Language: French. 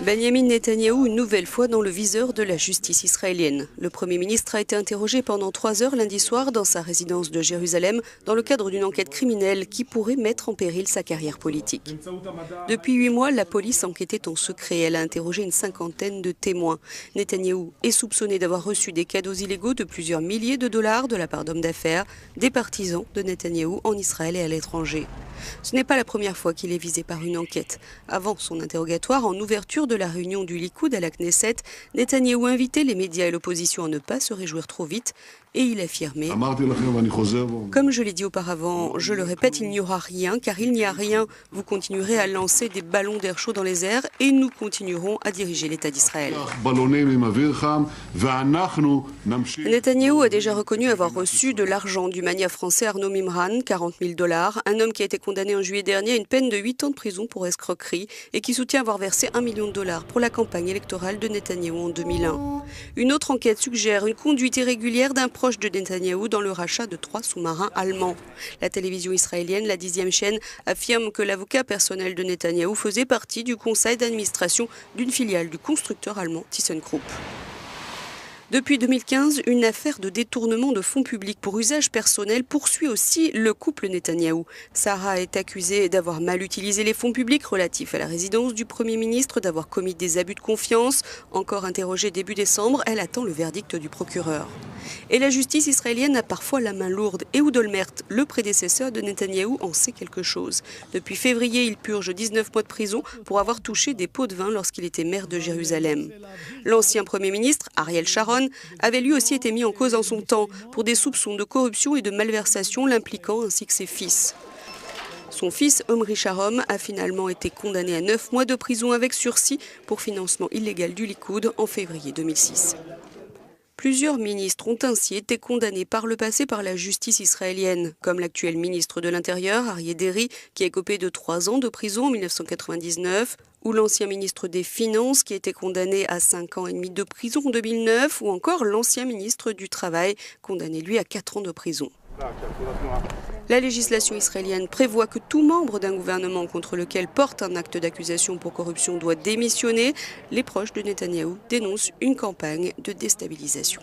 Benjamin Netanyahou, une nouvelle fois dans le viseur de la justice israélienne. Le Premier ministre a été interrogé pendant 3 heures lundi soir dans sa résidence de Jérusalem dans le cadre d'une enquête criminelle qui pourrait mettre en péril sa carrière politique. Depuis 8 mois, la police enquêtait en secret. Elle a interrogé une 50aine de témoins. Netanyahou est soupçonné d'avoir reçu des cadeaux illégaux de plusieurs milliers de dollars de la part d'hommes d'affaires, des partisans de Netanyahou en Israël et à l'étranger. Ce n'est pas la première fois qu'il est visé par une enquête. Avant son interrogatoire, en ouverture de la réunion du Likoud à la Knesset, Netanyahou invitait les médias et l'opposition à ne pas se réjouir trop vite et il affirmait « Comme je l'ai dit auparavant, je le répète, il n'y aura rien, car il n'y a rien. Vous continuerez à lancer des ballons d'air chaud dans les airs et nous continuerons à diriger l'État d'Israël. » Netanyahou a déjà reconnu avoir reçu de l'argent du magnat français Arnaud Mimran, 40 000 $, un homme qui a été condamné en juillet dernier à une peine de 8 ans de prison pour escroquerie et qui soutient avoir versé $1 million pour la campagne électorale de Netanyahou en 2001. Une autre enquête suggère une conduite irrégulière d'un proche de Netanyahou dans le rachat de 3 sous-marins allemands. La télévision israélienne, la 10e chaîne, affirme que l'avocat personnel de Netanyahou faisait partie du conseil d'administration d'une filiale du constructeur allemand ThyssenKrupp. Depuis 2015, une affaire de détournement de fonds publics pour usage personnel poursuit aussi le couple Netanyahou. Sarah est accusée d'avoir mal utilisé les fonds publics relatifs à la résidence du Premier ministre, d'avoir commis des abus de confiance. Encore interrogée début décembre, elle attend le verdict du procureur. Et la justice israélienne a parfois la main lourde. Ehud Olmert, le prédécesseur de Netanyahou, en sait quelque chose. Depuis février, il purge 19 mois de prison pour avoir touché des pots de vin lorsqu'il était maire de Jérusalem. L'ancien Premier ministre, Ariel Sharon, avait lui aussi été mis en cause en son temps pour des soupçons de corruption et de malversation l'impliquant ainsi que ses fils. Son fils, Omri Sharon, a finalement été condamné à 9 mois de prison avec sursis pour financement illégal du Likoud en février 2006. Plusieurs ministres ont ainsi été condamnés par le passé par la justice israélienne, comme l'actuel ministre de l'Intérieur, Aryeh Deri, qui a écopé de 3 ans de prison en 1999, ou l'ancien ministre des Finances, qui a été condamné à 5 ans et demi de prison en 2009, ou encore l'ancien ministre du Travail, condamné lui à 4 ans de prison. La législation israélienne prévoit que tout membre d'un gouvernement contre lequel porte un acte d'accusation pour corruption doit démissionner. Les proches de Netanyahou dénoncent une campagne de déstabilisation.